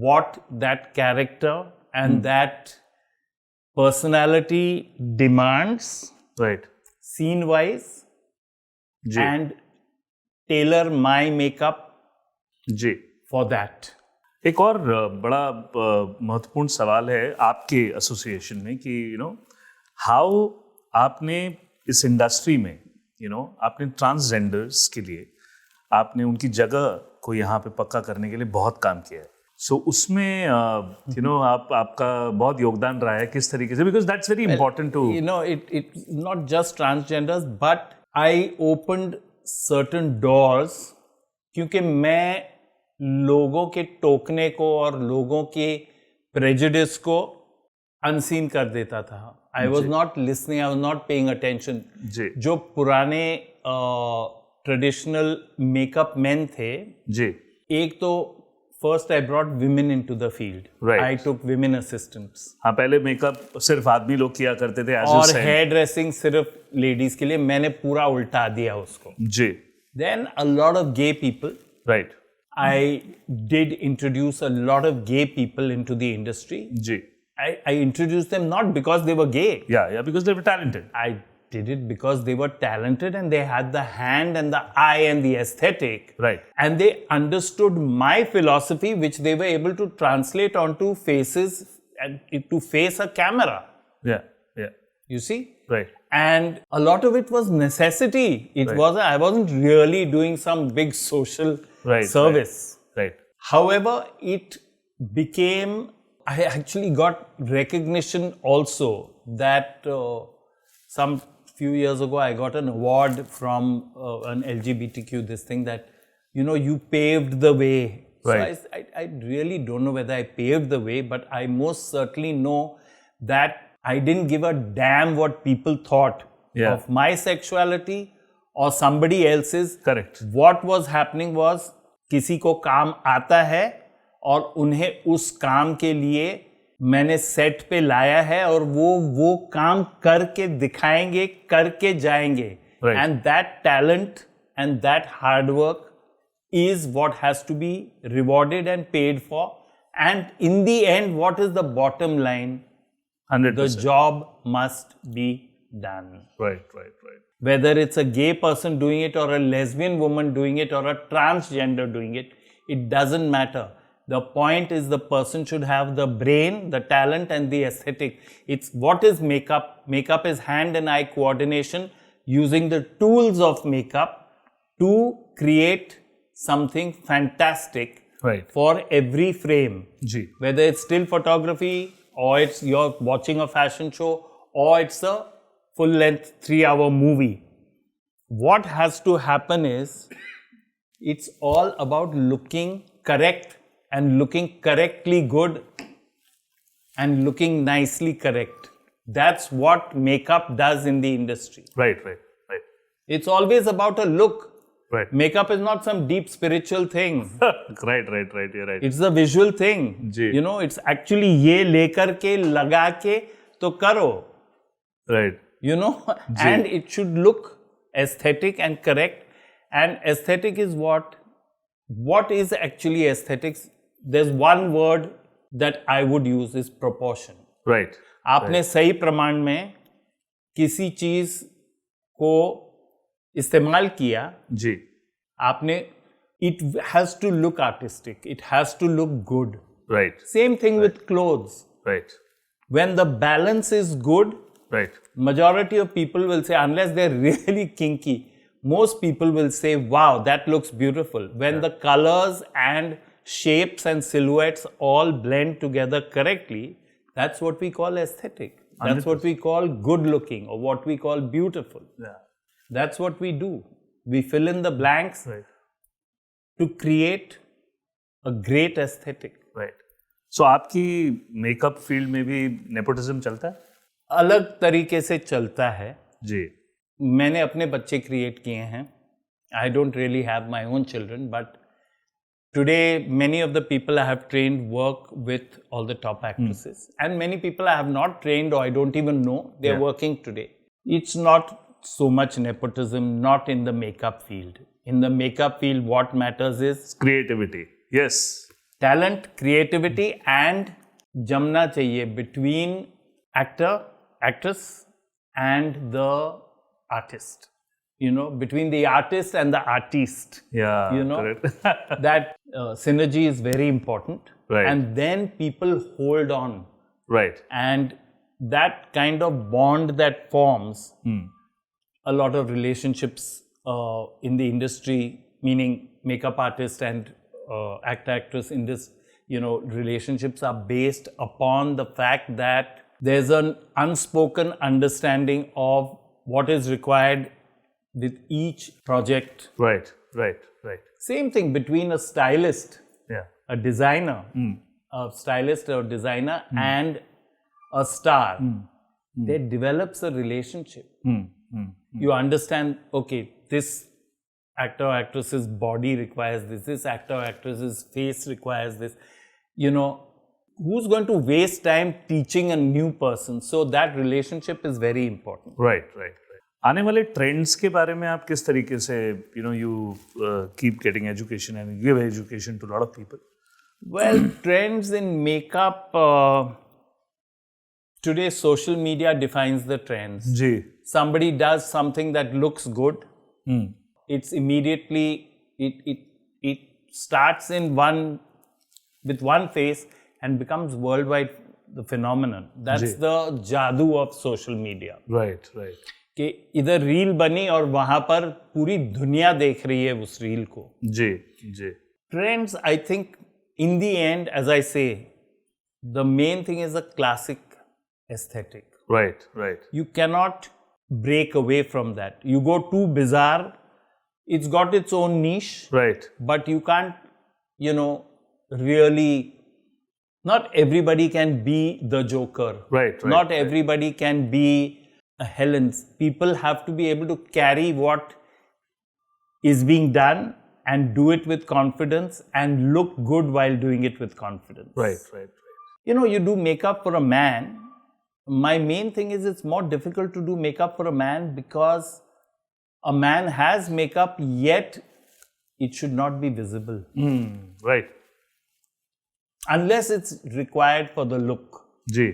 what that character and that personality demands right scene wise ji and tailor my makeup ji for that. एक और बड़ा महत्वपूर्ण सवाल है आपके association में कि you know how आपने इस इंडस्ट्री में यू नो आपने ट्रांसजेंडर्स के लिए आपने उनकी जगह को यहाँ पे पक्का करने के लिए बहुत काम किया है. सो उसमें आपका बहुत योगदान रहा है किस तरीके से, because that's very important to You know, it's not just transgenders, but I opened certain doors क्योंकि मैं लोगों के टोकने को और लोगों के प्रेजुडिस को अनसीन कर देता था. I was not listening, I was not paying attention. जी जो पुराने ट्रेडिशनल मेकअप मैन थे, जी एक तो first I brought women into the field. Right. I took women assistants. हाँ, पहले मेकअप सिर्फ आदमी लोग किया करते थे, as you और said. हेयर ड्रेसिंग सिर्फ लेडीज के लिए. मैंने पूरा उल्टा दिया उसको. जी then a lot of gay people. Right I did introduce a lot of gay people into the industry. जी I introduced them not because they were gay. या because they were talented. I did it because they were talented and they had the hand and the eye and the aesthetic. Right And they understood my philosophy, which they were able to translate onto faces and to face a camera. या You see? Right And a lot of it was necessity. It wasn't, I wasn't really doing some big social Right, service. Right However, it became, I actually got recognition also that some few years ago I got an award from an LGBTQ, this thing that, you know, you paved the way. Right. So I really don't know whether I paved the way, but I most certainly know that I didn't give a damn what people thought Yeah. of my sexuality or somebody else's. Correct. What was happening was किसी को काम आता है और उन्हें उस काम के लिए मैंने सेट पे लाया है और वो काम करके दिखाएंगे, करके जाएंगे. Right. And that talent and that hard work is what has to be rewarded and paid for. And in the end, what is the bottom line? 100%. The job must be done. Right. Whether it's a gay person doing it or a lesbian woman doing it or a transgender doing it, it doesn't matter. The point is the person should have the brain, the talent and the aesthetic. It's what is makeup? Makeup is hand and eye coordination using the tools of makeup to create something fantastic Right. for every frame. जी Whether it's still photography or it's you're watching a fashion show or it's a full length 3-hour movie. What has to happen is it's all about looking correct and looking correctly good and looking nicely correct. That's what makeup does in the industry. Right. It's always about a look. Right Makeup is not some deep spiritual thing. Right. ये right. It's a visual thing. जी. You know, it's actually ये लेकर के लगा के तो करो. Right. You know, and it should look aesthetic and correct. And aesthetic is what is actually aesthetics? There's one word that I would use is proportion. Right. आपने सही प्रमाण में किसी चीज को इस्तेमाल किया, जी आपने, it has to look artistic, it has to look good. Right. Same thing with clothes. Right. When the balance is good, right. majority of people will say, unless they're really kinky, most people will say, wow, that looks beautiful. When the colors and shapes and silhouettes all blend together correctly, that's what we call aesthetic. That's what we call good looking or what we call beautiful. Yeah. That's what we do. We fill in the blanks Right. to create a great aesthetic. Right. So आपकी makeup field में भी nepotism चलता है? अलग तरीके से चलता है. जी मैंने अपने बच्चे क्रिएट किए हैं. I don't really have my own children, but today many of the people I have trained work with all the top actresses. And many people I have not trained or I don't even know, they're Yeah. working today. It's not so much nepotism, not in the makeup field. In the makeup field, what matters is creativity. Yes. talent, creativity and जमना चाहिए between actor, actress and the artist. You know, between the artist and the artist. या You know, correct. that synergy is very important. Right. And then people hold on. Right. And that kind of bond that forms, a lot of relationships in the industry, meaning makeup artist and actor, actress in this relationships are based upon the fact that there's an unspoken understanding of what is required with each project. Right. Same thing between a stylist, Yeah. a designer, a stylist or designer, and a star. There develops a relationship. You understand, okay, this actor or actress's body requires this actor or actress's face requires this. Who's going to waste time teaching a new person? So that relationship is very important. Right. आने वाले trends के बारे में आप किस तरीके से you keep getting education and give education to a lot of people? Well, trends in makeup, today social media defines the trends. Ji. Somebody does something that looks good, it's immediately, it starts with one face and becomes worldwide the phenomenon. That's the jadoo of social media. Right. कि इधर reel बनी और वहां पर पूरी दुनिया देख रही है उस रील को. जी. Trends, I think, in the end, as I say, the main thing is a classic aesthetic. Right. You cannot break away from that. You go too bizarre, it's got its own niche. Right. But you can't, really, not everybody can be the Joker. Right. Not everybody can be a Helen. People have to be able to carry what is being done and do it with confidence and look good while doing it with confidence. Right. You do makeup for a man. My main thing is it's more difficult to do makeup for a man because a man has makeup, yet it should not be visible. Right. Unless it's required for the look. Ji.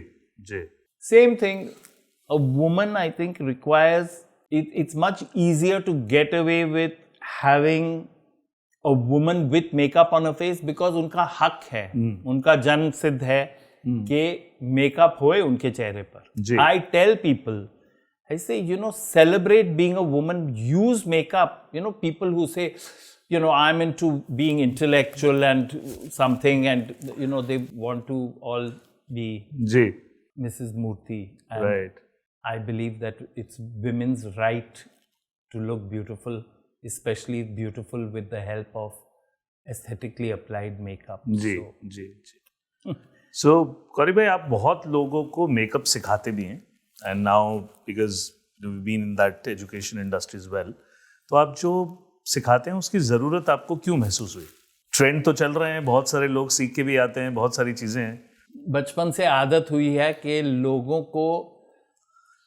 Same thing, a woman, I think, requires, it's much easier to get away with having a woman with makeup on her face because उनका हक है, उनका जन्म सिद्ध है कि makeup होए उनके चेहरे पर. I tell people, I say, celebrate being a woman, use makeup. People who say, I'm into being intellectual and something, and, they want to all be Mrs. Murthy. And Right. I believe that it's women's right to look beautiful, especially beautiful with the help of aesthetically applied makeup. Ji. So, कौरी भाई, आप बहुत लोगों को makeup सिखाते भी हैं, and now because you've been in that education industry as well, तो आप जो सिखाते हैं उसकी ज़रूरत आपको क्यों महसूस हुई? ट्रेंड तो चल रहे हैं, बहुत सारे लोग सीख के भी आते हैं, बहुत सारी चीज़ें हैं. बचपन से आदत हुई है कि लोगों को,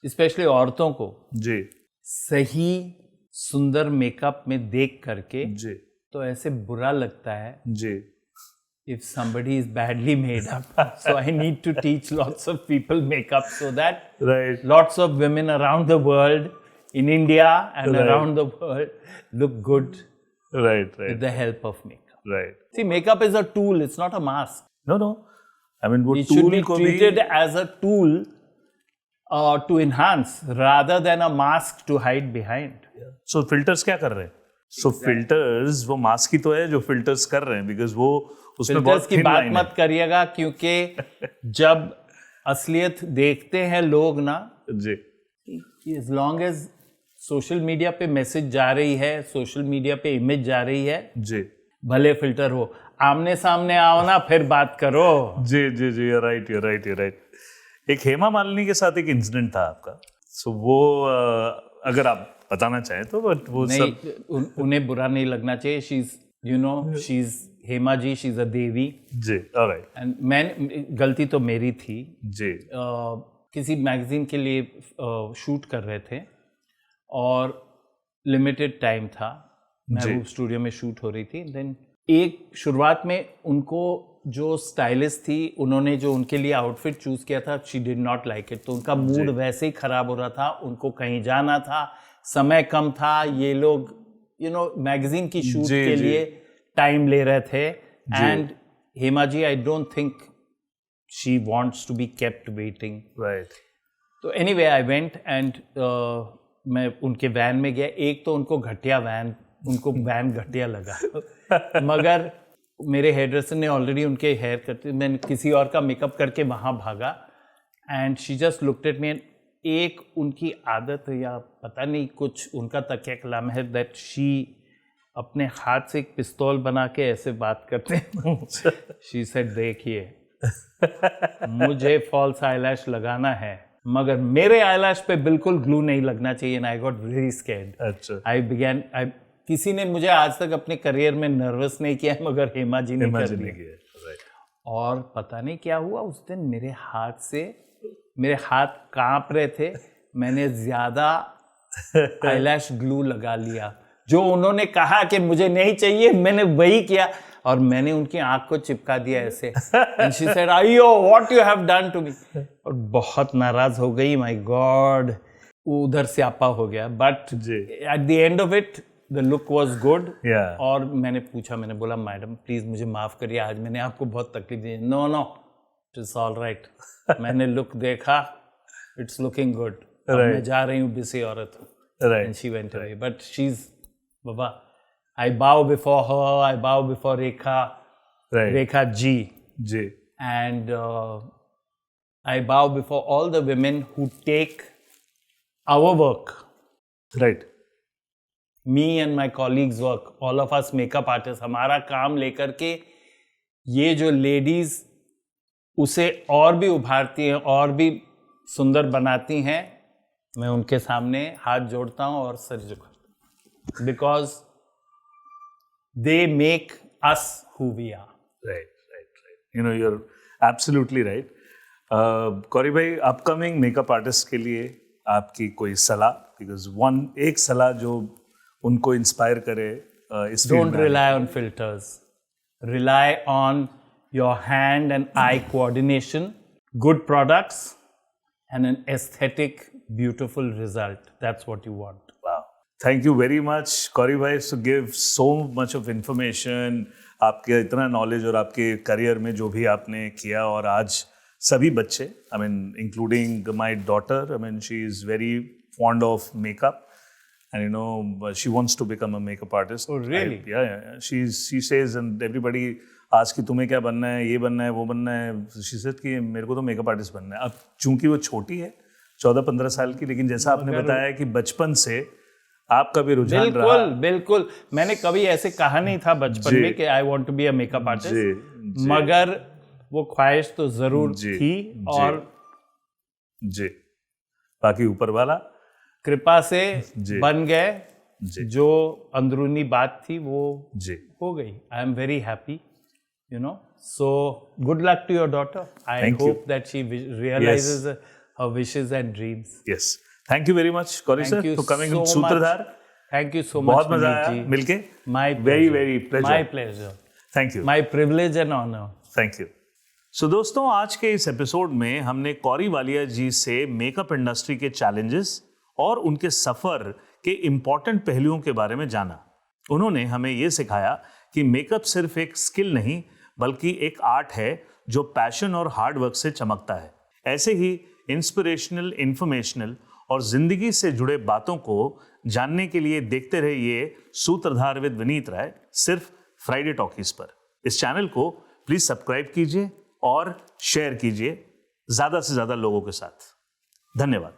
स्पेशली औरतों को, जी, सही सुंदर मेकअप में देख करके जी, तो ऐसे बुरा लगता है. जी. If somebody is badly made up, so I need to teach lots of people makeup so that Right. lots of women around the world, in India and Right. around the world, look good Right. with the help of makeup. Right. See, makeup is a tool, it's not a mask. No. I mean, वो It should tool be को भी treated as a tool to enhance rather than a mask to hide behind. So filters क्या कर रहे हैं? So filters वो mask ही तो है जो filters कर रहे हैं, because वो उसमें फिल्टर्स बहुत की thin बात line मत करिएगा, क्योंकि जब असलियत देखते हैं लोग ना, है. जी. as long as social media पे मैसेज जा रही है, सोशल मीडिया पे इमेज जा रही है, जी. भले फिल्टर हो, आमने सामने आओ ना, फिर बात करो. जी. You're right. एक हेमा मालिनी के साथ एक इंसिडेंट था आपका, सो वो अगर आप बताना चाहें तो, बट वो नहीं, सब उन्हें बुरा नहीं लगना चाहिए. She's Hema ji, she is a devi. जी. ऑलराइट. एंड मैं, गलती तो मेरी थी. जी. किसी मैगजीन के लिए शूट कर रहे थे और लिमिटेड टाइम था, महबूब स्टूडियो में शूट हो रही थी. देन एक शुरुआत में उनको जो स्टाइलिस्ट थी, उन्होंने जो उनके लिए आउटफिट चूज किया था, she did not like it. तो उनका मूड वैसे ही खराब हो रहा था, उनको कहीं जाना था, समय कम था, ये लोग मैगजीन की शूट के लिए टाइम ले रहे थे. And Hema ji, I don't think she wants to be kept waiting. Right. तो एनीवे आई वेंट एंड मैं उनके वैन में गया. एक तो उनको वैन घटिया लगा, मगर मेरे हेयर ड्रेसर ने ऑलरेडी उनके हेयर करते, मैंने किसी और का मेकअप करके वहाँ भागा and she just looked at me and एक उनकी आदत या पता नहीं कुछ उनका तकिया कलाम है दैट शी अपने हाथ से एक पिस्तौल बना के ऐसे बात करते हैं. शी सेड देखिए मुझे फॉल्स आईलैश लगाना है मगर मेरे आईलैश पे बिल्कुल ग्लू नहीं लगना चाहिए. I got very scared. अच्छा. आई किसी ने मुझे आज तक अपने करियर में नर्वस नहीं किया मगर हेमा जी ने कर दिया. Right. और पता नहीं क्या हुआ उस दिन मेरे हाथ कांप रहे थे. मैंने ज्यादा आईलैश ग्लू लगा लिया. जो उन्होंने कहा कि मुझे नहीं चाहिए मैंने वही किया और मैंने उनकी आंख को चिपका दिया ऐसे. एंड शी सेड आयो what you have done to me. और बहुत नाराज हो गई. My God. उधर स्यापा हो गया. But at the end of it the look was good. और मैंने बोला मैडम प्लीज मुझे माफ करिए आज मैंने आपको बहुत तकलीफ दी. No it is all right. मैंने लुक देखा इट्स लुकिंग गुड. मैं जा रही हूँ बिजी औरत हूँ. And she went away. But she is बाबा I bow before her, I bow before Rekha ji. And I bow before all the women who take our work. Right. Me and my colleagues' work, all of us makeup artists, हमारा काम लेकर के ये जो ladies उसे और भी उभारती हैं और भी सुंदर बनाती हैं, मैं उनके सामने हाथ जोड़ता हूँ और सर झुकाता हूँ. Because they make us who we are. Right. You're absolutely right. कौरी भाई, अपकमिंग मेकअप आर्टिस्ट के लिए आपकी कोई सलाह, बिकॉज एक सलाह जो उनको इंस्पायर करे इस फील्ड में. Don't rely on filters. Rely on your hand and eye coordination, good products, and an aesthetic, beautiful result. That's what you want. Wow. Thank you very much, Corey bhai, to give so much of information. आपके इतना knowledge और आपके career में जो भी आपने किया और आज सभी बच्चे, I mean, including my daughter, I mean, she is very fond of makeup and she wants to become a makeup artist. Oh, really? Yeah. She says and everybody आज कि तुम्हें क्या बनना है, ये बनना है, वो बनना है. She said कि मेरे को तो मेकअप आर्टिस्ट बनना है. अब चूंकि वो छोटी है 14-15 साल की, लेकिन जैसा आपने बताया कि बचपन से आपका भी रुझान रहा. बिल्कुल. मैंने कभी ऐसे कहा नहीं था बचपन में कि I want to be a makeup artist, मगर वो ख्वाहिश तो जरूर थी. और बाकी ऊपर वाला कृपा से बन गए. जो अंदरूनी बात थी वो हो गई. आई am very happy, so good luck to your daughter. I hope that she realizes her wishes and dreams. Yes. Thank you very much, Corey sir, for coming in Sutradhar. Thank you so much. बहुत मजा आया मिलके. My very very pleasure. My pleasure. Thank you. My privilege and honor. Thank you. So दोस्तों, आज के इस episode में हमने कौरी वालिया जी से मेकअप इंडस्ट्री के चैलेंजेस और उनके सफर के इम्पोर्टेंट पहलुओं के बारे में जाना. उन्होंने हमें ये सिखाया कि मेकअप सिर्फ एक स्किल नहीं बल्कि एक आर्ट है जो पैशन और हार्ड वर्क से चमकता है. ऐसे ही इंस्पिरेशनल, इंफॉर्मेशनल और जिंदगी से जुड़े बातों को जानने के लिए देखते रहिए सूत्रधार विद विनीत राय, सिर्फ फ्राइडे टॉकीज पर. इस चैनल को प्लीज सब्सक्राइब कीजिए और शेयर कीजिए ज्यादा से ज्यादा लोगों के साथ. धन्यवाद.